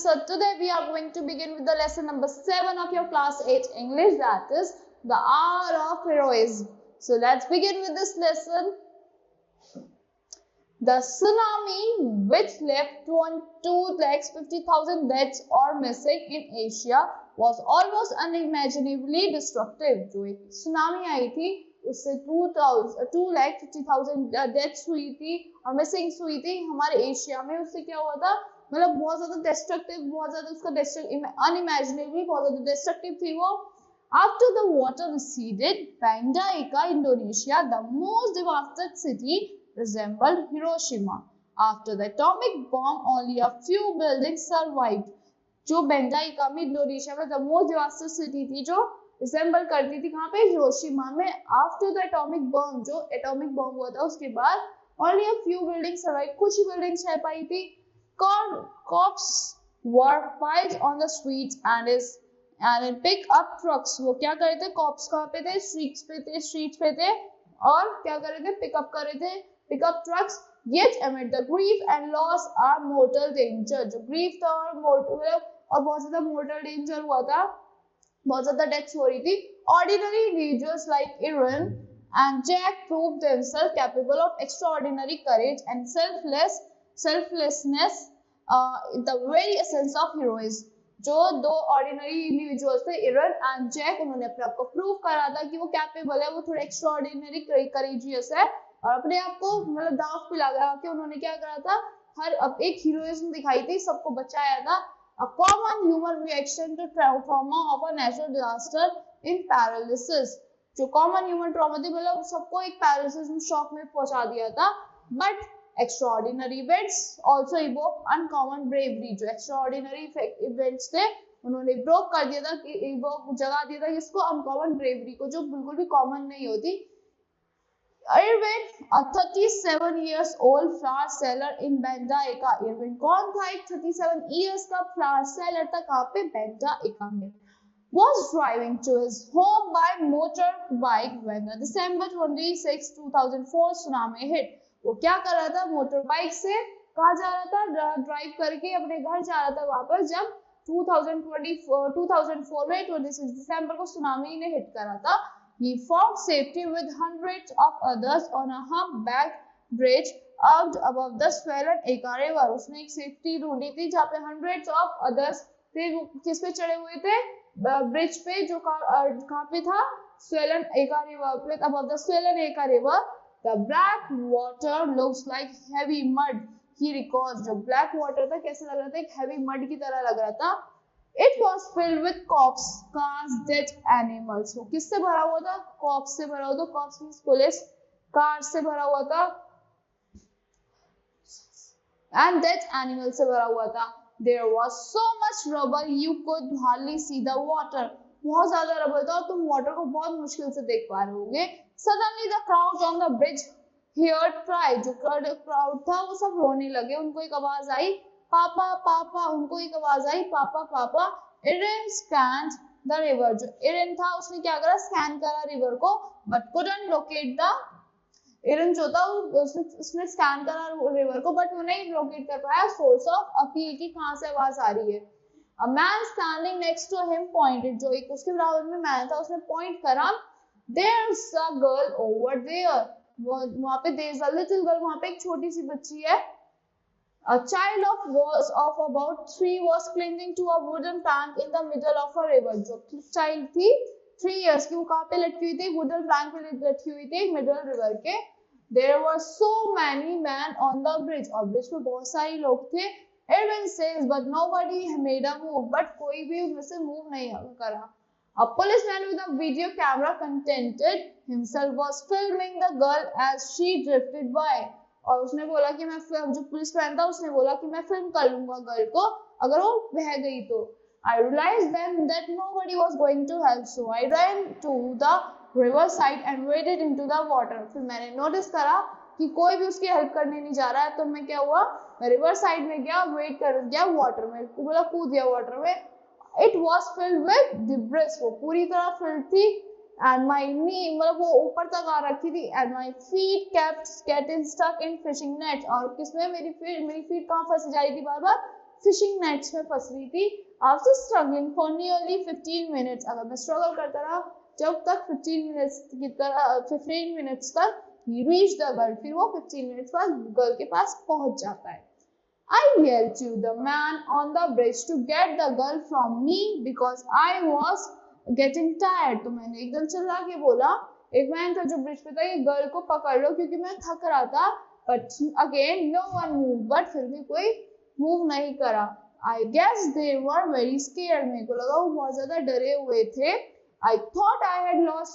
so today we are going to begin with the lesson number 7 of your class 8 English, that is the art of heroism. So let's begin with this lesson. The tsunami which left 250,000 deaths or missing in Asia was almost unimaginably destructive. जो एक tsunami आई थी उससे 250,000 deaths हुई थी और missings हुई थी हमारे एशिया में. उससे क्या हुआ था, मतलब बहुत ज्यादा डिस्ट्रक्टिव, बहुत ज्यादा उसका अनइमेजिनेबली बहुत ज्यादा डिस्ट्रक्टिव थी वो. After the water receded, Banda Aceh, Indonesia, the most devastated city, resembled Hiroshima. After the atomic bomb, only a few buildings survived. जो बेंडा एका में इंडोनेशिया में द मोस्ट डिवास्टेड सिटी थी जो रिसेंबल करती थी कहाँ पे, हिरोशिमा में. आफ्टर द एटॉमिक बॉम्ब, जो एटॉमिक बॉम्ब हुआ था उसके बाद only a few buildings survive, कुछ ही बिल्डिंग्स रह पाई थी. Corpse were piled on the streets and pick up trucks. वो क्या कर रहे थे, कॉप्स कहाँ पे थे, स्ट्रीट्स पे थे और क्या कर रहे थे, पिकअप कर रहे थे, pickup trucks. Yet amid the grief and loss are mortal danger. जो grief था और बहुत ज्यादा mortal danger हुआ था, बहुत ज्यादा डेथ्स हो रही थी. Ordinary individuals like Aaron and Jack proved themselves capable of extraordinary courage and selflessness, the very essence of heroism. जो दो ऑर्डिनरी इंडिविजुअल्स थे, एरन एंड जैक, उन्होंने अपने आप को प्रूव करा था कि वो कैपेबल है, वो थोड़े एक्स्ट्राऑर्डिनरी करेजियस है और अपने आप को मतलब दांव पे लगा के उन्होंने क्या करा था, अब एक हीरोइज्म दिखाई थी, सबको बचाया था. A common human reaction to trauma of a natural disaster in paralysis. जो कॉमन ह्यूमन ट्रॉमा थी, मतलब सबको एक पैरालिसिस में, शॉक में पहुंचा दिया था. But extraordinary events also evoke uncommon bravery. जो extraordinary events थे उन्होंने evoke कर दिया था, जगा दिया था इसको uncommon bravery को, जो बिल्कुल भी common नहीं होती. Irwin, a 37 years old flower seller in Banda Aceh. Irwin कौन था, एक 37 years का flower seller था कहाँ पे, Banda Aceh में. Was driving to his home by motorbike when the December 26, 2004 tsunami hit. वो क्या कर रहा था, मोटर बाइक से कहाँ जा रहा था, ड्राइव करके अपने घर जा रहा था वापस, जब 2004 में 26 दिसंबर को सुनामी ने हिट करा था. He found safety with hundreds of others on a humpback bridge arched above the swollen Aceh River. उसने एक सेफ्टी ढूंढी थी जहाँ पे hundreds of others थे, किस पे चढ़े हुए थे, ब्रिज पे, जो कहाँ पे था, swollen Aceh River, above the swollen Aceh River. The black water looks like heavy mud. He recalls, जो black water था कैसे लग रहा था, एक heavy mud की तरह लग रहा था. It was filled with corpses, cars, dead animals. वो किससे भरा हुआ था, corpse से भरा हुआ था, corpse means पुलिस, cars से भरा हुआ था and dead animals से भरा हुआ था. There was so much rubble you could hardly see the water. बहुत ज्यादा रबल था और तुम वाटर को बहुत मुश्किल से देख पा रहे होगे. Suddenly the crowd on the bridge heard cry. जो क्राउड था वो सब रोने लगे, उनको एक आवाज आई, पापा पापा, उनको एक आवाज आई, पापा पापा. Aaron scanned the river. जो एरन था उसने क्या करा, स्कैन करा रिवर को, but couldn't locate the, एरन जो था उसने स्कैन करा रिवर को बट वो नहीं लोकेट कर पाया सोर्स ऑफ अपील की, कहाँ से आवाज आ रही है. A man standing next to him pointed. जो एक उसके बराबर में मैन था उसने पॉइंट करा. There's a girl over there. वहाँ पे there's a little girl, वहाँ पे एक छोटी सी बच्ची है. A child of about 3 was clinging to a wooden plank in the middle of a river. जो child थी 3 years की, वो कहाँ पे लटकी हुई थी, wooden plank पे लटकी हुई थी मिडल रिवर के. There were so many men on the bridge. और ब्रिज पे बहुत सारे लोग थे. Edwin says, but nobody made a move. But कोई भी उसमें से मूव नहीं करा. A policeman with a video camera contented himself was filming the girl as she drifted by. और उसने बोला कि मैं, जो पुलिसमैन था उसने बोला कि मैं फिल्म कर लूंगा गर्ल को अगर वो बह गई तो. I realized then that nobody was going to help, so I ran to the river side and waded into the water. फिर मैंने नोटिस करा कि कोई भी उसकी हेल्प करने नहीं जा रहा है, तो मैं क्या हुआ, मैं रिवर साइड में गया, वेट कर गया वाटर में, बोला कूद गया वाटर में. It was filled with debris. वो पूरी तरह filled थी and my knee, मतलब वो ऊपर तक आ रखी थी, and my feet kept getting stuck in fishing net. और किसमें, मेरी फीट कहाँ फंसी जा रही थी बार बार, फिशिंग नेट्स में फंस रही थी। After struggling for nearly 15 minutes, अगर मैं स्ट्रगल करता रहा जब तक 15 मिनट्स तक he reached the girl, फिर वो 15 मिनट्स बाद गर्ल के पास पहुंच जाता है। I yelled to the man on the bridge to get the girl from me because I was getting tired. तो मैंने एकदम चिल्ला के बोला, एक मैन था जो ब्रिज पे था, ये गर्ल को पकड़ लो क्योंकि मैं थक रहा था। But again no one moved, but फिर भी कोई मूव नहीं करा। I guess they were very scared, मेरे को लगा वो बहुत ज्यादा डरे हुए थे। I thought I had lost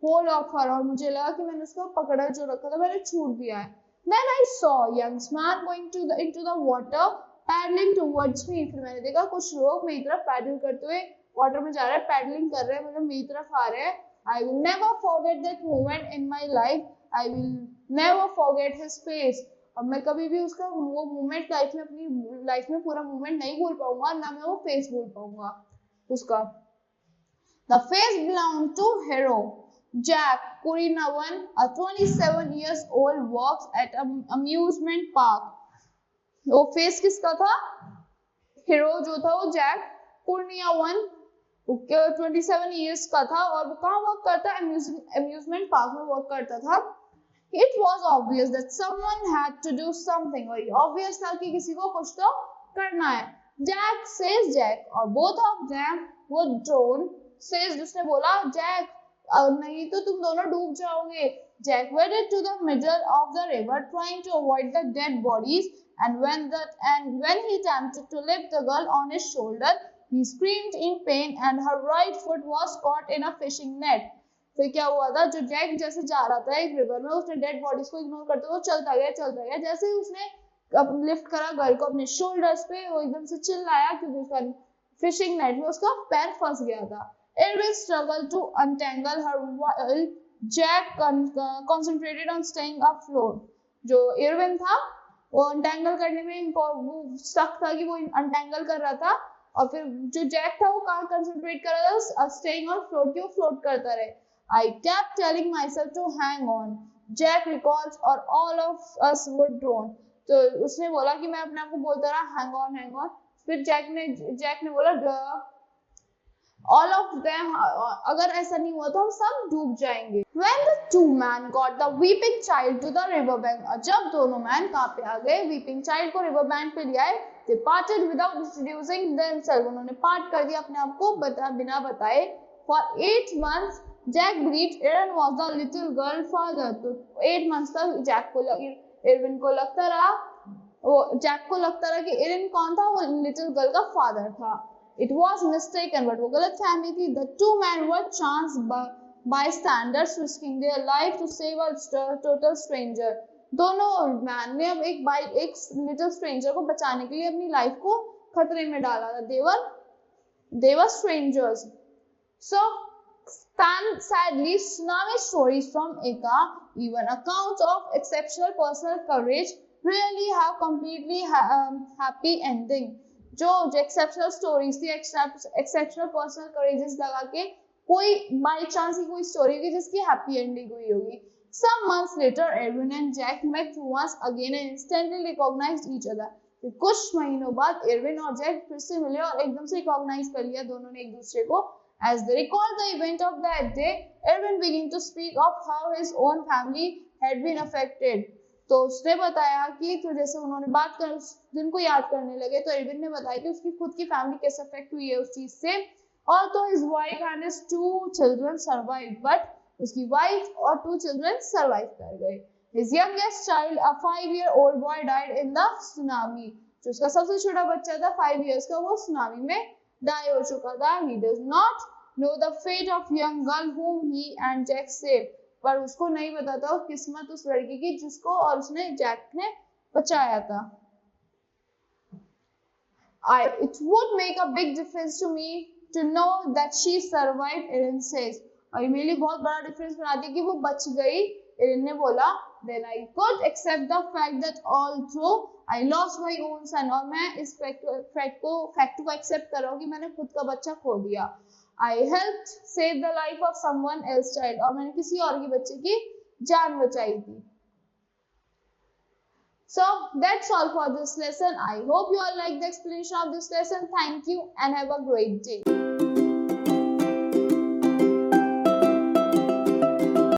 hold of her, और मुझे लगा कि मैंने उसको पकड़ा जो रखा था मैंने छूट दिया है। Then I saw a young man going into the water, paddling towards me. फिर मैंने देखा कुछ लोग मेरी तरफ पैडल करते हुए वाटर में जा रहे हैं, पैडलिंग कर रहे हैं, मतलब मेरी तरफ आ रहे हैं। I will never forget that moment in my life. I will never forget his face. और मैं कभी भी उसका वो मोमेंट लाइफ में, अपनी लाइफ में पूरा मोमेंट नहीं भूल पाऊंगा, ना मैं वो फेस भूल पाऊंगा उसका। The face belonged to hero Jack Kurinavan, a 27 years old, works at an amusement park. वो फेस किसका था? हीरो जो था वो जैक कुर्नियावन 27 इयर्स का था, और वो कहाँ वर्क करता है? अम्यूजमेंट पार्क में वर्क करता था। It was obvious that someone had to do something, और obvious था कि किसी को कुछ तो करना है। Jack says Jack, और both of them were drawn. Says जिसने बोला जैक, नहीं तो तुम दोनों डूब जाओगे। Jack waded to the middle of the river trying to avoid the dead bodies, and when he attempted to lift the girl on his shoulder, he screamed in pain and her right foot was caught in a fishing net. फिर क्या हुआ था? जो Jack जैसे जा रहा था एक रिवर में, उसने डेड बॉडीज को इग्नोर करते हुए चलता गया। जैसे ही उसने लिफ्ट करा गर्ल को अपने शोल्डर्स पे, वो एकदम से चिल्लाया क्योंकि उसका फिशिंग नेट में उसका पैर फंस गया था। Irwin struggled to untangle her while Jack concentrated on staying afloat. जो इरविन था वो अनटैंगल करने में स्टक था कि वो अनटैंगल कर रहा था, और फिर जो जैक था वो कहाँ कंसंट्रेट कर रहा था? स्टेइंग ऑन फ्लोट, क्यों फ्लोट करता रहे। I kept telling myself to hang on. Jack recalls, or all of us were drawn. तो उसने बोला कि मैं अपने आप को बोलता रहा hang on. फिर जैक ने बोला all of them, अगर ऐसा नहीं हुआ तो हम सब डूब जाएंगे। When the two men got the weeping child to the river bank, जब दोनों मैन कहाँ पे आ गए? weeping child को river bank पे ले आए। They parted without introducing themselves, उन्होंने पार्ट कर दिया अपने आप को बिना बताए। For 8 months Jack believed Erin was the little girl father. तो 8 months तक इरविन को लगता रहा, जैक को लगता रहा कि एरिन कौन था? वो लिटिल गर्ल का फादर था। It was mistaken, but वो गलत फहमी थी। The two men were chance bystanders risking their life to save a total stranger. दोनों मैन ने अब एक लिटिल स्ट्रेंजर को बचाने के लिए अपनी लाइफ को खतरे में डाला था। They were strangers. So sadly, tsunami stories from Eka, even accounts of exceptional personal courage, really have completely happy ending. जो एक्सेप्शनल स्टोरीज थी, एक्सेप्शनल पर्सनल करेजेस लगा के कोई बाई चांस ही कोई स्टोरी होगी जिसकी हैप्पी एंडिंग हुई होगी। Some months later, Erwin and Jack met once again and instantly recognized each other. फिर कुछ महीनों बाद एरविन और जैक फिर से मिले और एकदम से रिकॉग्नाइज कर लिया दोनों ने एक दूसरे को। As they recalled the event of that day, Erwin began to speak of how his own family had been affected. तो उसने बताया कि तो जैसे उन्होंने बात कर उस दिन को याद करने लगे, तो एरविन ने बताया कि उसकी खुद की फैमिली कैसे अफेक्ट हुई है उस चीज से। Although his wife and his 2 children survived, but उसकी वाइफ और 2 children survive कर गए। His youngest child, a 5-year-old boy, died in the tsunami. जो उसका सबसे छोटा बच्चा था 5 years का, वो सुनामी में डाई हो चुका था। He does not know the fate of young girl whom he and Jack saved. पर उसको नहीं पता था किस्मत उस लड़की की जिसको और उसने जैक ने बचाया था। It would make a big difference to me to know that she survived, Erin says. और मेरे लिए बहुत बड़ा डिफरेंस बनाती है कि वो बच गई। एरिन ने बोला, then I could accept the fact that although I lost my own son, और मैं इस फैक्ट को एक्सेप्ट कर रहा हूँ कि मैंने खुद का बच्चा खो दिया। I helped save the life of someone else's child, और मैंने किसी और के बच्चे की जान बचाई थी। So that's all for this lesson. I hope you all like the explanation of this lesson. Thank you and have a great day.